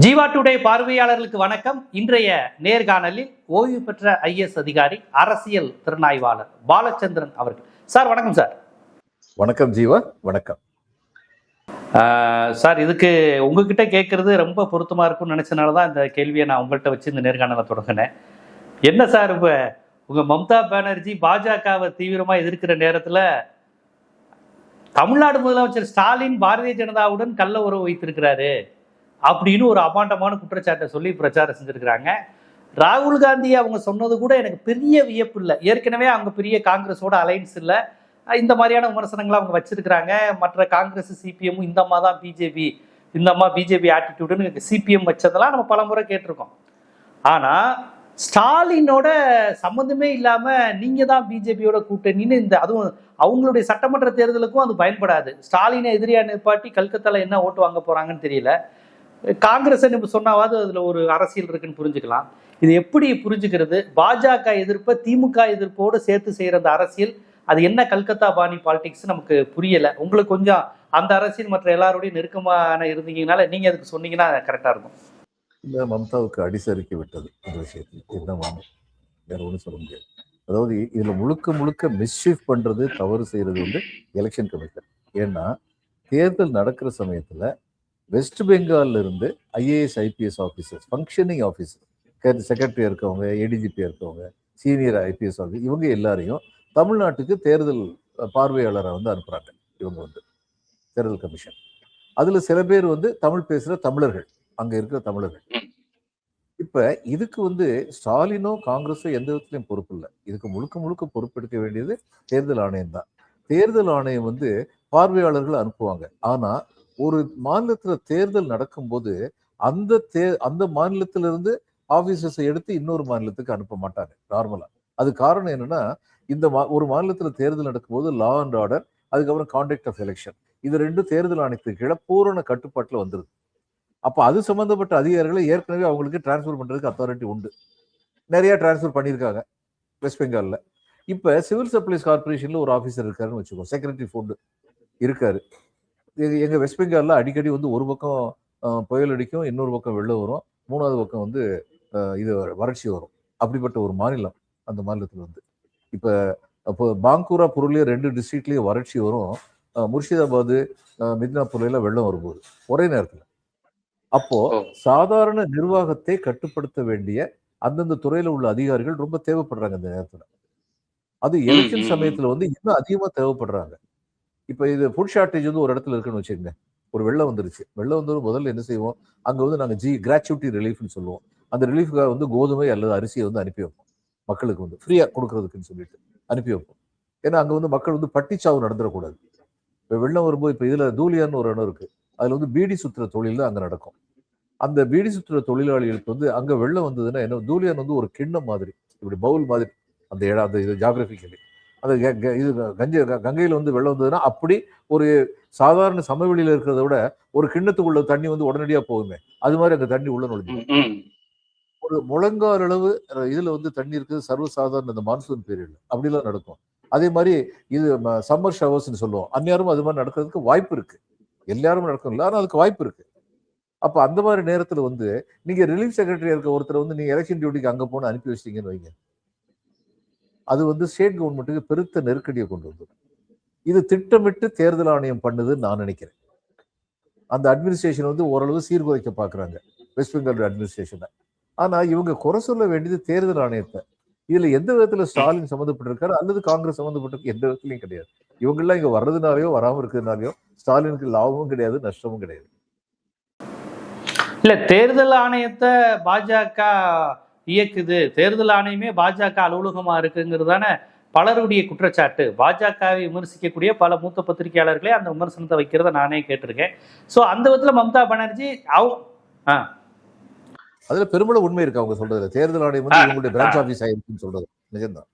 Jeeva today பார்வையாளர்களுக்கு வணக்கம். இன்றைய நேர்காணலில் ஓய்வு பெற்ற ஐஏஎஸ் அதிகாரி, அரசியல் திறனாய்வாளர் பாலச்சந்திரன் அவர்கள். சார் வணக்கம். சார் வணக்கம். ஜீவா வணக்கம். சார், இதுக்கு உங்ககிட்ட கேட்கறது ரொம்ப பொருத்தமா இருக்கும்னு நினைச்சனாலதான் இந்த கேள்வியை நான் உங்கள்கிட்ட வச்சு இந்த நேர்காணலை தொடங்கினேன். என்ன சார், இப்ப உங்க மம்தா பானர்ஜி பாஜகவை தீவிரமா எதிர்க்கிற நேரத்துல தமிழ்நாடு முதலமைச்சர் ஸ்டாலின் பாரதிய ஜனதாவுடன் கள்ள உறவு வைத்திருக்கிறாரு அப்படின்னு ஒரு அபாண்டமான குற்றச்சாட்டை சொல்லி பிரச்சாரம் செஞ்சிருக்கிறாங்க. ராகுல் காந்தி அவங்க சொன்னது கூட எனக்கு பெரிய வியப்பு இல்லை. ஏற்கனவே அவங்க பெரிய காங்கிரஸோட அலைன்ஸ் இல்லை. இந்த மாதிரியான விமர்சனங்களை அவங்க வச்சிருக்கிறாங்க. மற்ற காங்கிரஸ் சிபிஎம் இந்த அம்மா தான் பிஜேபி, இந்த அம்மா பிஜேபி ஆட்டிடியூடுன்னு சிபிஎம் வச்சதெல்லாம் நம்ம பல முறை கேட்டிருக்கோம். ஆனா ஸ்டாலினோட சம்மந்தமே இல்லாம நீங்க தான் பிஜேபியோட கூட்டணின்னு அதுவும் அவங்களுடைய சட்டமன்ற தேர்தலுக்கும் அது பயன்படாது. ஸ்டாலினை எதிரியா நிற்பாட்டி கல்கத்தால என்ன ஓட்டு வாங்க போறாங்கன்னு தெரியல. காங்கிரஸ் சொன்னாவது அதுல ஒரு அரசியல் இருக்குன்னு புரிஞ்சுக்கலாம். இது எப்படி புரிஞ்சுக்கிறது? பாஜக எதிர்ப்பை திமுக எதிர்ப்போடு சேர்த்து செய்யற அந்த அரசியல், அது என்ன கல்கத்தா பாணி பாலிடிக்ஸ் நமக்கு புரியல. உங்களுக்கு கொஞ்சம் அந்த அரசியல் மற்ற எல்லாரோடையும் நெருக்கமான இருந்தீங்கனால நீங்க அதுக்கு சொன்னீங்கன்னா கரெக்டா இருக்கும். இந்த மம்தாவுக்கு அடிசறுக்கி விட்டது இந்த விஷயத்தில் என்ன வேற ஒன்றும் சொல்ல முடியாது. அதாவது இதுல முழுக்க முழுக்க மிஸ்ஷீஃப் பண்றது, தவறு செய்யறது எலெக்ஷன் கமிஷன். ஏன்னா தேர்தல் நடக்கிற சமயத்துல வெஸ்ட் பெங்கால்ல இருந்து IAS IPS officers, functioning officer, செக்ரட்டரியா இருக்கவங்க, ஏடிஜிபியா இருக்கவங்க, சீனியர் ஐபிஎஸ் ஆஃபீஸர், இவங்க எல்லாரையும் தமிழ்நாட்டுக்கு தேர்தல் பார்வையாளரை அனுப்புறாங்க. இவங்க தேர்தல் கமிஷன். அதுல சில பேர் தமிழ் பேசுற தமிழர்கள், அங்க இருக்கிற தமிழர்கள். இப்ப இதுக்கு ஸ்டாலினோ காங்கிரஸோ எந்த விதத்திலையும் பொறுப்பு இல்லை. இதுக்கு முழுக்க முழுக்க பொறுப்பெடுக்க வேண்டியது தேர்தல் ஆணையம் தான். தேர்தல் ஆணையம் பார்வையாளர்கள் அனுப்புவாங்க. ஆனா ஒரு மாநிலத்துல தேர்தல் நடக்கும்போது அந்த மாநிலத்திலிருந்து ஆபீசர்ஸை எடுத்து இன்னொரு மாநிலத்துக்கு அனுப்ப மாட்டாங்க நார்மலா. அது காரணம் என்னன்னா, இந்த ஒரு மாநிலத்துல தேர்தல் நடக்கும்போது லா அண்ட் ஆர்டர், அதுக்கப்புறம் கான்டக்ட் ஆஃப் எலெக்ஷன், இது ரெண்டும் தேர்தல் ஆணையத்துக்கு கீழே பூரண கட்டுப்பாட்டுல வந்துருது. அப்ப அது சம்பந்தப்பட்ட அதிகாரிகளை ஏற்கனவே அவங்களுக்கு டிரான்ஸ்பர் பண்றதுக்கு அத்தாரிட்டி உண்டு. நிறைய டிரான்ஸ்பர் பண்ணியிருக்காங்க வெஸ்ட் பெங்கால்ல. இப்ப சிவில் சப்ளைஸ் கார்பரேஷன்ல ஒரு ஆபீசர் இருக்காருன்னு வச்சுக்கோ, செக்ரட்டரி ஃபுட் இருக்காரு. எங்க வெஸ்ட் பெங்கால்ல அடிக்கடி ஒரு பக்கம் புயல் அடிக்கும், இன்னொரு பக்கம் வெள்ளம் வரும், மூணாவது பக்கம் இது வறட்சி வரும். அப்படிப்பட்ட ஒரு மாநிலம் அந்த மாநிலத்துல இப்ப அப்போ பாங்கூரா, புருலியா ரெண்டு டிஸ்ட்ரிக்ட்லயும் வறட்சி வரும். முர்ஷிதாபாத், மித்னாப்பூர்ல வெள்ளம் வரும்போது ஒரே நேரத்துல. அப்போ சாதாரண நிர்வாகத்தை கட்டுப்படுத்த வேண்டிய அந்தந்த துறையில உள்ள அதிகாரிகள் ரொம்ப தேவைப்படுறாங்க இந்த நேரத்துல. அது எலெக்ஷன் சமயத்துல இன்னும் அதிகமா தேவைப்படுறாங்க. இப்ப இது ஃபுட் ஷார்டேஜ் ஒரு இடத்துல இருக்குன்னு வச்சுக்கோங்க. ஒரு வெள்ளம் வந்துருச்சு. வெள்ளம் முதல்ல என்ன செய்வோம், அங்க நாங்க கிராச்சுவிட்டி ரிலீஃப்னு சொல்லுவோம். அந்த ரிலீஃப்காக கோதுமை அல்லது அரிசியை அனுப்பி வைப்போம் மக்களுக்கு, ஃப்ரீயா கொடுக்கறதுக்குன்னு சொல்லிட்டு அனுப்பி வைப்போம். ஏன்னா அங்க மக்கள் பட்டிச்சாவு நடந்துடக்கூடாது. இப்ப வெள்ளம் வரும்போது இப்ப இதுல தூலியான்னு ஒரு இடம் இருக்கு. அதுல பீடி சுத்துற தொழில் அங்க நடக்கும். அந்த பீடி சுத்துற தொழிலாளிகளுக்கு அங்க வெள்ளம் வந்ததுன்னா என்ன, தூலியான் ஒரு கிண்ணம் மாதிரி, இப்படி பவுல் மாதிரி அந்த இடம், அந்த இது ஜாகிரபிக்கலி அது இது கங்கையில வெள்ளம் வந்ததுன்னா அப்படி ஒரு சாதாரண சமவெளியில இருக்கிறத விட ஒரு கிண்ணத்துக்குள்ள தண்ணி உடனடியா போகுமே, அது மாதிரி அங்க தண்ணி உள்ள நுழைஞ்சு ஒரு முழங்கால் அளவு இதுல தண்ணி இருக்குது. சர்வசாதாரண இந்த மான்சூன் பீரியட்ல அப்படிலாம் நடக்கும். அதே மாதிரி இது சம்மர் ஷவர்ஸ்ன்னு சொல்லுவோம். அந்நேரம் அது மாதிரி நடக்கிறதுக்கு வாய்ப்பு இருக்கு. எல்லாரும் நடக்கும் இல்லை, ஆனால் அதுக்கு வாய்ப்பு இருக்கு. அப்ப அந்த மாதிரி நேரத்துல நீங்க ரிலீஃப் செக்ரட்டரியா இருக்க ஒருத்தர் நீங்க எலெக்ஷன் டியூட்டிக்கு அங்க போன அனுப்பி வச்சிட்டீங்கன்னு வைங்க, அது ஸ்டேட் கவர்மெண்ட்டுக்கு பெருத்த நெருக்கடியை கொண்டு வந்தது. இது திட்டமிட்டு தேர்தல் ஆணையம் பண்ணுதுன்னு நான் நினைக்கிறேன். அந்த அட்மினிஸ்ட்ரேஷன் ஓரளவு சீர்குலைக்க பாக்குறாங்க வெஸ்ட் பெங்கால் அட்மினிஸ்ட்ரேஷனை. ஆனா இவங்க குறை சொல்ல வேண்டியது தேர்தல் ஆணையத்தை. இதுல எந்த விதத்துல ஸ்டாலின் சம்மந்தப்பட்டிருக்காரு அல்லது காங்கிரஸ் சம்மந்தப்பட்டிருக்கு, எந்த விதத்திலையும் கிடையாது. இவங்க எல்லாம் இங்க வர்றதுனாலயோ வராம இருக்கிறதுனாலயோ ஸ்டாலினுக்கு லாபமும் கிடையாது, நஷ்டமும் கிடையாது. இல்ல, தேர்தல் ஆணையத்தை பாஜக இயக்குது, தேர்தல் ஆணையமே பாஜக அலுவலகமா இருக்குங்கிறதான பலருடைய குற்றச்சாட்டு. பாஜகவை விமர்சிக்கக்கூடிய பல மூத்த பத்திரிகையாளர்களே அந்த விமர்சனத்தை வைக்கிறத நானே கேட்டிருக்கேன். சோ அந்த விதத்துல மம்தா பானர்ஜி அதுல பெரும்பாலும் உண்மை இருக்கு அவங்க சொல்றதுல. தேர்தல் ஆணையம் இவங்களுடைய பிரான்ச் ஆபீஸ் ஆயிருக்குன்னு சொல்றது நிஜம்தான்.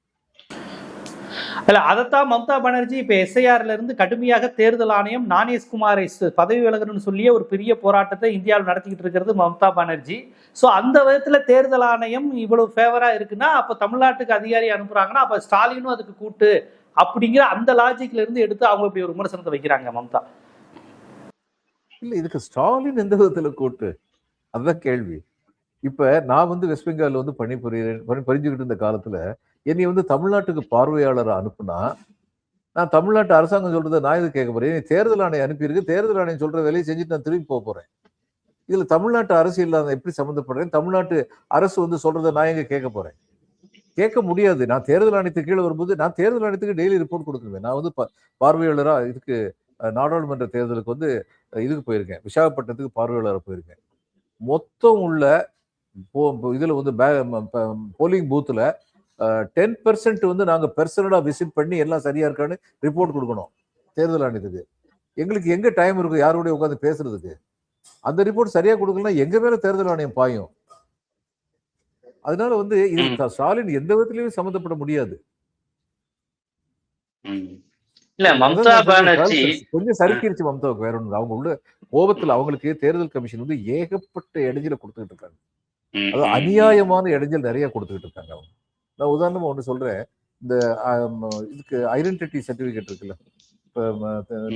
இல்ல, அதைத்தான் மம்தா பானர்ஜி இப்ப எஸ்ஐஆர்ல இருந்து கடுமையாக தேர்தல் ஆணையம் ஞானேஷ்குமாரை பதவி விலகணும்னு சொல்லியே ஒரு பெரிய போராட்டத்தை இந்தியாவில் நடத்திக்கிட்டு இருக்கிறது மம்தா பானர்ஜி. சோ அந்த விதத்துல தேர்தல் ஆணையம் இவ்வளவு ஃபேவரா இருக்குன்னா அப்ப தமிழ்நாட்டுக்கு அதிகாரி அனுப்புறாங்கன்னா அப்ப ஸ்டாலினும் அதுக்கு கூட்டு அப்படிங்கிற அந்த லாஜிக்ல இருந்து எடுத்து அவங்க இப்படி ஒரு விமர்சனத்தை வைக்கிறாங்க மம்தா. இல்ல, இதுக்கு ஸ்டாலின் எந்த விதத்துல கூட்டு? அதுதான் கேள்வி. இப்ப நான் வந்து வெஸ்ட் பெங்கால்ல வந்து பணிபுரிஞ்சுக்கிட்டு இருந்த காலத்துல என்னை வந்து தமிழ்நாட்டுக்கு பார்வையாளரை அனுப்புனா, நான் தமிழ்நாட்டு அரசாங்கம் சொல்றதை நான் எதுக்கு கேட்க போறேன்? தேர்தல் ஆணையம் அனுப்பியிருக்கு, தேர்தல் ஆணையம் சொல்ற வேலையை செஞ்சுட்டு நான் திரும்பி போறேன். இதுல தமிழ்நாட்டு அரசியல் நான் எப்படி சம்மந்தப்படுறேன்? தமிழ்நாட்டு அரசு வந்து சொல்றதை நான் எங்க கேட்க போறேன்? கேட்க முடியாது. நான் தேர்தல் ஆணையத்துக்கு கீழே வரும்போது நான் தேர்தல் ஆணையத்துக்கு டெய்லி ரிப்போர்ட் கொடுக்குறேன். நான் வந்து பார்வையாளரா இதுக்கு நாடாளுமன்ற தேர்தலுக்கு வந்து இதுக்கு போயிருக்கேன், விசாகப்பட்டினத்துக்கு பார்வையாளராக போயிருக்கேன். மொத்தம் உள்ள இதுல வந்து போலிங் பூத்துல 10% வந்து நாங்க பெர்சனலா விசிட் பண்ணி எல்லாம் சரியா இருக்கான்னு ரிப்போர்ட் கொடுக்கணும் தேர்தல் ஆணையத்துக்கு. எங்களுக்கு எங்க டைம் இருக்கு யாரோடய உட்காந்து பேசுறதுக்கு? அந்த ரிப்போர்ட் சரியா கொடுக்கலன்னா எங்க மேல தேர்தல் ஆணையம் பாயும். அதனால வந்து இது ஸ்டாலின் எந்த விதத்திலயும் சம்மந்தப்பட முடியாது. இல்ல மம்தா பானர்ஜி கொஞ்சம் சறுக்கிருச்சு மம்தாவுக்கு, வேற ஒண்ணு. அவங்க உள்ள கோபத்துல அவங்களுக்கு தேர்தல் கமிஷன் வந்து ஏகப்பட்ட இடைஞ்சல கொடுத்துக்கிட்டு இருக்காங்க. அது அநியாயமான இடைஞ்சல் நிறைய கொடுத்துக்கிட்டு இருக்காங்க அவங்க. நான் உதாரணமா ஒண்ணு சொல்றேன். இந்த இதுக்கு ஐடென்டிட்டி சர்டிபிகேட் இருக்குல்ல, இப்ப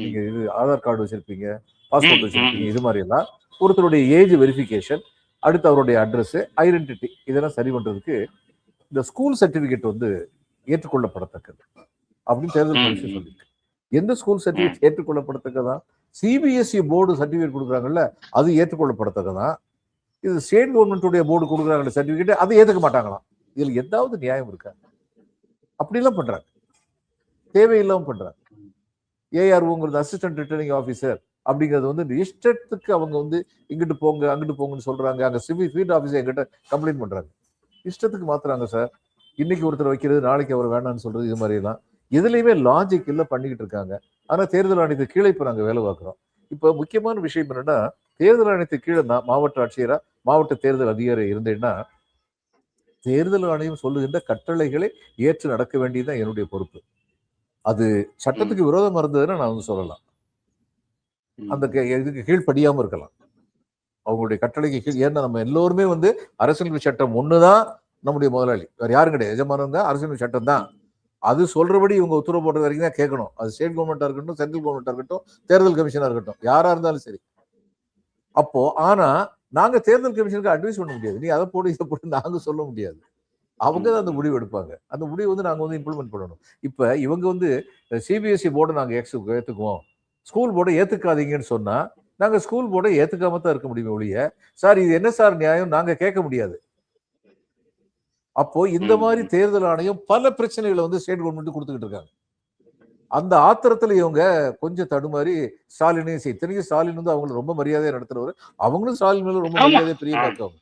நீங்க இது ஆதார் கார்டு வச்சிருப்பீங்க, பாஸ்போர்ட் வச்சிருப்பீங்க, இது மாதிரி எல்லாம் ஒருத்தருடைய ஏஜ் வெரிஃபிகேஷன், அடுத்து அவருடைய அட்ரஸ், ஐடென்டிட்டி இதெல்லாம் சரி பண்றதுக்கு இந்த ஸ்கூல் சர்டிபிகேட் வந்து ஏற்றுக்கொள்ளப்படத்தக்கது அப்படின்னு தேர்தல் கமிஷன் சொல்லியிருக்கு. எந்த ஸ்கூல் சர்டிபிகேட் ஏற்றுக்கொள்ளப்படத்தக்கதான்? சிபிஎஸ்இ போர்டு சர்டிபிகேட் கொடுக்குறாங்கல்ல, அது ஏற்றுக்கொள்ளப்படத்தக்கதான். இது ஸ்டேட் கவர்மெண்ட்டுடைய போர்டு கொடுக்குறாங்க சர்டிபிகேட், அதை ஏற்றுக்க மாட்டாங்களாம். இதுல ஏதாவது நியாயம் இருக்கா? அப்படிலாம் பண்றாங்க, தேவையில்லாம பண்றாங்க. ஏஆர்ஓங்கிறது அசிஸ்டன்ட் ரிட்டர்னிங் ஆஃபீஸர் அப்படிங்கிறது வந்து இஷ்டத்துக்கு அவங்க வந்து இங்கிட்டு போங்க அங்கிட்டு போங்கன்னு சொல்றாங்க. அங்க சிவில் ஃபீல்ட் ஆஃபீஸர் எங்கிட்ட கம்ப்ளைண்ட் பண்றாங்க, இஷ்டத்துக்கு மாத்துறாங்க சார். இன்னைக்கு ஒருத்தர் வைக்கிறது, நாளைக்கு அவர் வேணான்னு சொல்றது, இது மாதிரி எல்லாம் எதுலையுமே லாஜிக் இல்லை பண்ணிக்கிட்டு இருக்காங்க. ஆனா தேர்தல் ஆணையத்துக்கு கீழே இப்ப நாங்க வேலை பார்க்கிறோம். இப்ப முக்கியமான விஷயம் என்னன்னா, தேர்தல் ஆணையத்துக்கு கீழே நான் மாவட்ட ஆட்சியரா மாவட்ட தேர்தல் அதிகாரி இருந்தேன்னா, தேர்தல் ஆணையம் சொல்லுகின்ற கட்டளைகளை ஏற்று நடக்க வேண்டியதுதான் என்னுடைய பொறுப்பு. அது சட்டத்துக்கு விரோதமா இருந்ததுன்னா நான் வந்து சொல்லலாம், அந்த இதுக்கு கீழ்ப்படியாம இருக்கலாம், அவங்களுடைய கட்டளைக்கு கீழ். ஏன்னா நம்ம எல்லோருமே வந்து அரசியல் சட்டம் ஒண்ணுதான் நம்முடைய முதலாளி, வேற யாரும் கிடையாது. எஜமானம் தான் அரசியல் சட்டம் தான். அது சொல்றபடி இவங்க உத்தரவு போடுற வரைக்கும் தான் கேட்கணும். அது ஸ்டேட் கவர்மெண்டா இருக்கட்டும், சென்ட்ரல் கவர்மெண்டா இருக்கட்டும், தேர்தல் கமிஷனா இருக்கட்டும், யாரா இருந்தாலும் சரி. அப்போ ஆனா நாங்க தேர்தல் கமிஷனுக்கு அட்வைஸ் பண்ண முடியாது. நீ அதை போட்டு இதை போட்டு நாங்க சொல்ல முடியாது. அவங்க தான் அந்த முடிவு எடுப்பாங்க. அந்த முடிவு வந்து நாங்க வந்து இம்ப்ளிமெண்ட் பண்ணணும். இப்ப இவங்க வந்து சிபிஎஸ்இ போர்டை நாங்க ஏத்துக்குவோம், ஸ்கூல் போர்டை ஏத்துக்காதீங்கன்னு சொன்னா நாங்க ஸ்கூல் போர்டை ஏத்துக்காம தான் இருக்க முடியுமே ஒழிய, சார் இது என்ன சார் நியாயம் நாங்க கேட்க முடியாது. அப்போ இந்த மாதிரி தேர்தல் ஆணையம் பல பிரச்சனைகளை வந்து ஸ்டேட் கவர்மெண்ட் கொடுத்துக்கிட்டு இருக்காங்க. அந்த ஆத்திரத்துல இவங்க கொஞ்சம் தடுமாறி ஸ்டாலினையும் இத்தனைக்கும் ஸ்டாலின் வந்து அவங்களை ரொம்ப மரியாதையா நடத்துறவர். அவங்களும் ஸ்டாலின் மேல ரொம்ப மரியாதையா பிரிய பார்த்தவங்க.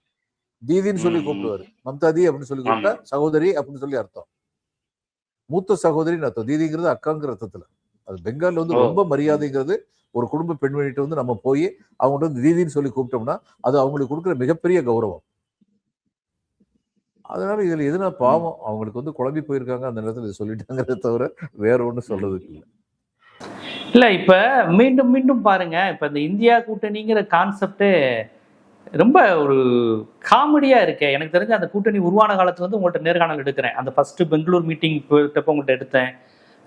தீதின்னு சொல்லி கூப்பிடுவாரு. மம்தா தி அப்படின்னு சொல்லி கூப்பிட்டா சகோதரி அப்படின்னு சொல்லி அர்த்தம். மூத்த சகோதரின்னு அர்த்தம். தீதிங்கிறது அக்காங்கிற அர்த்தத்துல. அது பெங்கால்ல வந்து ரொம்ப மரியாதைங்கிறது. ஒரு குடும்ப பெண்மணிட்டு வந்து நம்ம போய் அவங்கள்ட்ட வந்து தீதின்னு சொல்லி கூப்பிட்டோம்னா அது அவங்களுக்கு கொடுக்குற மிகப்பெரிய கௌரவம். அதனால இதுல எதுனா பாவம் அவங்களுக்கு வந்து குழம்பி போயிருக்காங்க, அந்த நேரத்தில் இதை சொல்லிட்டாங்கிறத தவிர வேற ஒன்றும் சொல்றதுக்கு இல்லை. இல்ல இப்ப மீண்டும் மீண்டும் பாருங்க, இப்ப இந்த இந்தியா கூட்டணிங்கிற கான்செப்டே ரொம்ப ஒரு காமெடியா இருக்கு. எனக்கு தெரிஞ்ச அந்த கூட்டணி உருவான காலத்துல வந்து உங்கள்கிட்ட நேர்காணல் எடுக்கிறேன். அந்த ஃபர்ஸ்ட் பெங்களூர் மீட்டிங் போயிட்டப்போ உங்கள்கிட்ட எடுத்தேன்.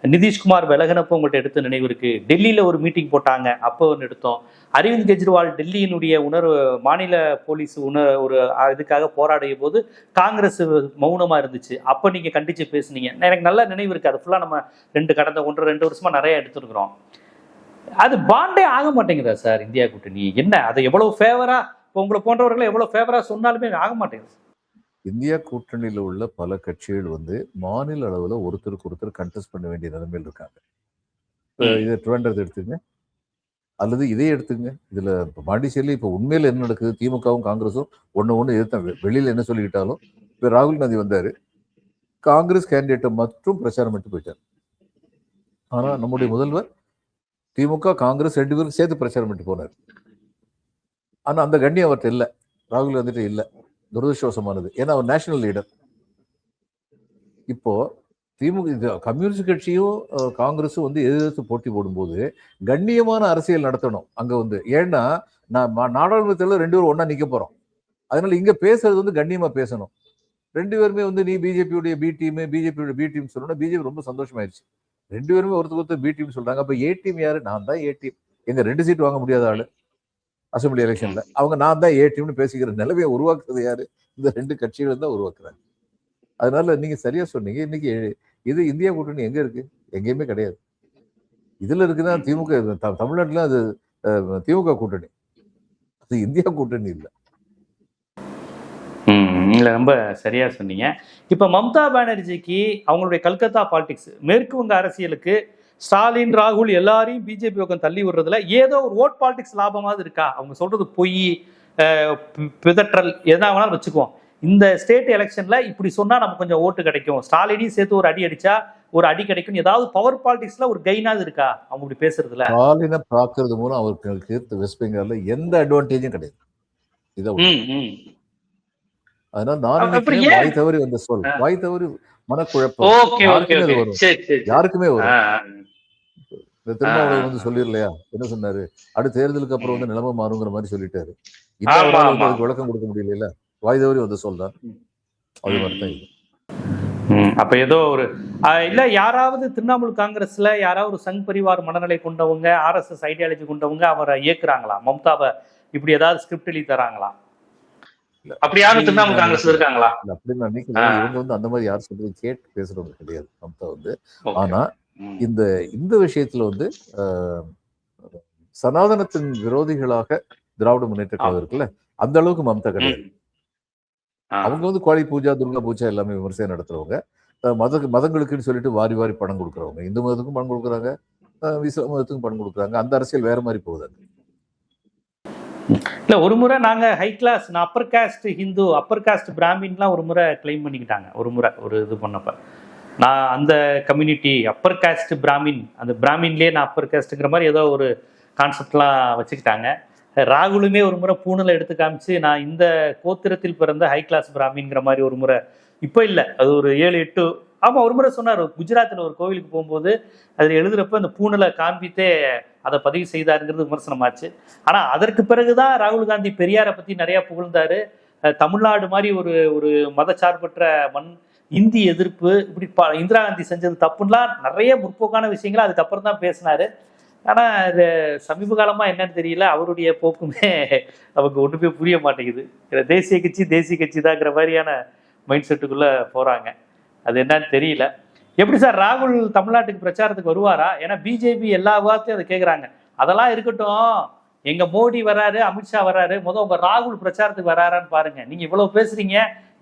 நிதிஷ்குமார் விலகினப்போ உங்கள்கிட்ட எடுத்த நினைவு இருக்கு. டெல்லியில ஒரு மீட்டிங் போட்டாங்க, அப்போ ஒன்று எடுத்தோம். அரவிந்த் கெஜ்ரிவால் டெல்லியினுடைய மாநில போலீஸ் ஒரு இதுக்காக போராடிய போது காங்கிரஸ் மௌனமா இருந்துச்சு, அப்போ நீங்க கண்டிச்சு பேசுனீங்க. எனக்கு நல்ல நினைவு இருக்கு. அது ஃபுல்லா நம்ம கடந்த 1-2 வருஷமா நிறைய எடுத்துருக்கிறோம். அது பாண்டே ஆக மாட்டேங்குதா சார் இந்தியா கூட்டணி? என்ன அது எவ்வளவு ஃபேவரா, இப்போ உங்களை போன்றவர்களை எவ்வளவு ஃபேவரா சொன்னாலுமே ஆக மாட்டேங்குது. இந்தியா கூட்டணியில் உள்ள பல கட்சிகள் வந்து மாநில அளவில் ஒருத்தருக்கு ஒருத்தர் கண்டெஸ்ட் பண்ண வேண்டிய நிலைமையில் இருக்காங்க. இதை ட்ரிவேண்டரத்தை எடுத்துங்க அல்லது இதே எடுத்துங்க. இதுல பாண்டிச்சேரியில் இப்போ உண்மையில என்ன நடக்குது, திமுகவும் காங்கிரஸும் ஒன்று எதிர்த்தாங்க. வெளியில என்ன சொல்லிக்கிட்டாலும் இப்போ ராகுல் காந்தி வந்தாரு, காங்கிரஸ் கேண்டிடேட்டை மட்டும் பிரச்சாரம் பண்ணிட்டு போயிட்டார். ஆனா நம்முடைய முதல்வர் திமுக காங்கிரஸ் 2 பேரும் சேர்த்து பிரச்சாரம் பண்ணிட்டு போனார். ஆனா அந்த கண்ணியம் அவர்கிட்ட இல்லை, ராகுல் காந்திட்ட இல்லை. துரதிருஷ்டவசமானது. ஏன்னா அவர் நேஷனல் லீடர். இப்போ திமுக கம்யூனிஸ்ட் கட்சியும் காங்கிரஸும் வந்து எதிர்த்து போட்டி போடும்போது கண்ணியமான அரசியல் நடத்தணும் அங்க வந்து. ஏன்னா நாடாளுமன்றத்தில் 2 பேரும் ஒன்னா நிக்க போறோம். அதனால இங்க பேசுறது வந்து கண்ணியமா பேசணும். 2 பேருமே வந்து நீ பிஜேபியுடைய பி டீம், பிஜேபியோட பி டீம் சொல்லணும். பிஜேபி ரொம்ப சந்தோஷமாயிருச்சு. 2 பேருமே ஒருத்தர் பி டீம் சொல்றாங்க. அப்ப ஏ டீம் யாரு? நான் தான் ஏ டீம். எங்க 2 சீட் வாங்க முடியாத ஆளு. அசம்பிளி எலெக்ஷன்ல அவங்க நான் தான் ஏ டீம்னு பேசிக்கிற நிலைமையை உருவாக்குறது யாரு? இந்த 2 கட்சிகள் தான் உருவாக்குறாங்க. அதனால நீங்க சரியா சொன்னீங்க. இன்னைக்கு இது இந்தியா கூட்டணி எங்க இருக்கு? எங்கேயுமே கிடையாது. இதுல இருக்குதான் திமுக. தமிழ்நாட்டுல அது திமுக கூட்டணி, அது இந்தியா கூட்டணி இல்லை. இல்லை, ரொம்ப சரியா சொன்னீங்க. இப்போ மம்தா பானர்ஜிக்கு அவங்களுடைய கல்கத்தா பாலிடிக்ஸ், மேற்கு வங்க அரசியலுக்கு ஸ்டாலின் ராகுல் எல்லாரையும் பிஜேபி பக்கம் தள்ளி விடுறதுல ஏதோ ஒரு ஓட் பாலிடிக்ஸ் லாபமாவது இருக்கா? அவங்க சொல்றது பொய், பிதற்றல் எதனா வேணாலும் வச்சுக்குவோம். இந்த ஸ்டேட் எலெக்ஷன்ல இப்படி சொன்னா நமக்கு கொஞ்சம் ஓட்டு கிடைக்கும், ஸ்டாலினையும் சேர்த்து ஒரு அடி அடிச்சா ஒரு அடி கிடைக்கும், ஏதாவது பவர் பாலிடிக்ஸ்ல ஒரு கெயினாவது இருக்கா அவங்க இப்படி பேசுறதுல? ஸ்டாலினை பார்க்கறது மூலம் அவருக்கு வெஸ்ட் பெங்கால்ல எந்த அட்வான்டேஜும் கிடையாது. இதான் அதனால நான் வாய் தவறி வந்த சொல், வாய் தவறி மனக்குழப்பம் யாருக்குமே வரும். திருமாவளவன் வந்து சொல்லிடலையா, என்ன சொன்னாரு? அடுத்த தேர்தலுக்கு அப்புறம் வந்து நிலைமை மாறுங்கிற மாதிரி சொல்லிட்டாரு. அதுக்கு விளக்கம் கொடுக்க முடியல. வாய் தவறி வந்த சொல் தான் அது மட்டும் இல்லை. அப்ப ஏதோ ஒரு இல்ல, யாராவது திரிணாமுல் காங்கிரஸ்ல யாராவது சங் பரிவார் மனநிலை கொண்டவங்க, RSS ஐடியாலஜி கொண்டவங்க அவரை இயக்குறாங்களா? மம்தாவை இப்படி ஏதாவது ஸ்கிரிப்ட் எழுதி தராங்களா? அப்படி யாரும் திரிணாமுல் காங்கிரஸ் இருக்காங்களா? அப்படின்னு நான் நினைக்கிறேன். இவங்க வந்து அந்த மாதிரி யாரும் சொல்றது கேட்டு பேசுறவங்க கிடையாது மம்தா வந்து. ஆனா இந்த விஷயத்துல வந்து சனாதனத்தின் விரோதிகளாக திராவிட முன்னேற்ற கழகம் இருக்குல்ல, அந்த அளவுக்கு மம்தா கிடையாது. அவங்க வந்து கோழி பூஜா, துர்கா பூஜா எல்லாமே விமர்சனம் நடத்துறவங்க, மதங்களுக்குன்னு சொல்லிட்டு வாரி வாரி பணம் கொடுக்குறவங்க. இந்து மதத்துக்கும் பணம் கொடுக்குறாங்க, இஸ்லாம் மதத்துக்கும் பணம் கொடுக்குறாங்க. அந்த அரசியல் வேற மாதிரி போகுது. இல்ல, ஒரு முறை நாங்க ஹை கிளாஸ், நான் upper caste Hindu, upper caste பிராமின்லாம் ஒரு முறை கிளைம் பண்ணிக்கிட்டாங்க. ஒரு முறை ஒரு இது பண்ணப்ப நான் அந்த கம்யூனிட்டி அப்பர் காஸ்ட் பிராமின், அந்த பிராமின்லேயே நான் அப்பர் காஸ்ட்டுங்கிற மாதிரி ஏதோ ஒரு கான்செப்ட்லாம் வச்சுக்கிட்டாங்க. ராகுலுமே ஒரு முறை பூனலை எடுத்து காமிச்சு நான் இந்த கோத்திரத்தில் பிறந்த ஹை கிளாஸ் பிராமின்ங்கிற மாதிரி ஒரு முறை, இப்போ இல்லை, அது ஒரு 7-8 ஆமா ஒரு முறை சொன்னார். குஜராத்தில் ஒரு கோவிலுக்கு போகும்போது அதில் எழுதுறப்ப அந்த பூனலை காண்பித்தே அதை பதிவு செய்தாருங்கிறது விமர்சனமாச்சு. ஆனால் அதற்கு பிறகுதான் ராகுல் காந்தி பெரியாரை பற்றி நிறையா புகழ்ந்தாரு. தமிழ்நாடு மாதிரி ஒரு மதச்சார்பற்ற மண், இந்தி எதிர்ப்பு, இப்படி இந்திரா காந்தி செஞ்சது தப்புலாம் நிறைய முற்போக்கான விஷயங்களை அதுக்கப்புறம் தான் பேசினாரு. ஆனால் இது சமீப காலமாக என்னன்னு தெரியல, அவருடைய போக்குமே அவங்க ஒன்றுமே புரிய மாட்டேங்குது. தேசிய கட்சி தாங்கிற மாதிரியான மைண்ட் செட்டுக்குள்ளே போகிறாங்க. அது என்னன்னு தெரியல. எப்படி சார் ராகுல் தமிழ்நாட்டுக்கு பிரச்சாரத்துக்கு வருவாரா? ஏன்னா பிஜேபி எல்லா விவாதத்தையும் அதை கேட்குறாங்க. அதெல்லாம் இருக்கட்டும், எங்க மோடி வராரு, அமித்ஷா வராரு, உங்க ராகுல் பிரச்சாரத்துக்கு வராரான்னு பாருங்க. நீங்க இவ்வளவு பேசுறீங்க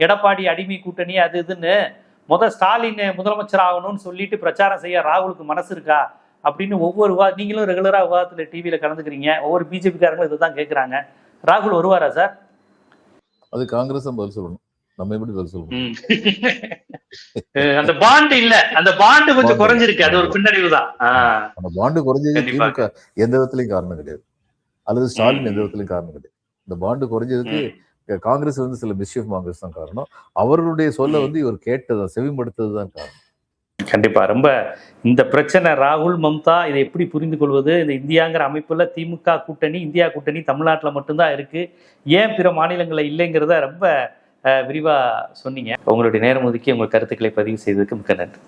எடப்பாடி அடிமை கூட்டணி அது இதுன்னு, ஸ்டாலின் முதலமைச்சர் ஆகணும்னு சொல்லிட்டு பிரச்சாரம் செய்ய ராகுலுக்கு மனசு இருக்கா அப்படின்னு ஒவ்வொரு நீங்களும் ரெகுலரா விவாதத்துல டிவியில கலந்துக்கிறீங்க, ஒவ்வொரு பிஜேபிக்காரங்களும் இதுதான் கேட்குறாங்க. ராகுல் வருவாரா சார்? அது காங்கிரஸ் பதில் சொல்லணும், நம்ம எப்படி பதில் சொல்லணும்? அந்த பாண்ட் இல்ல, அந்த பாண்ட் கொஞ்சம் குறைஞ்சிருக்கு, அது ஒரு பின்னடைவு தான். அந்த பாண்டு குறைஞ்சது திமுக எந்த விதத்திலையும் காரணம் கிடையாது, அல்லது ஸ்டாலின் எந்த விதத்திலையும் காரணம் கிடையாது. இந்த பாண்டு குறைஞ்சதுக்கு காங்கிரஸ் வந்து சில மிஸ்ஷியஃப் மாங்கர்ஸ் தான் காரணம். அவர்களுடைய சொல்ல வந்து இவர் கேட்டதா செவிமடுத்தது தான் காரணம். கண்டிப்பா. ரொம்ப இந்த பிரச்சனை ராகுல் மம்தா இதை எப்படி புரிந்து கொள்வது? இந்த இந்தியாங்கிற அமைப்புல திமுக கூட்டணி, இந்தியா கூட்டணி தமிழ்நாட்டில் மட்டும்தான் இருக்கு, ஏன் பிற மாநிலங்களில் இல்லைங்கிறத ரொம்ப விரிவா சொன்னீங்க. உங்களுடைய நேரம் ஒதுக்கி உங்கள் கருத்துக்களை பதிவு செய்ததுக்கு மிக்க நன்றி.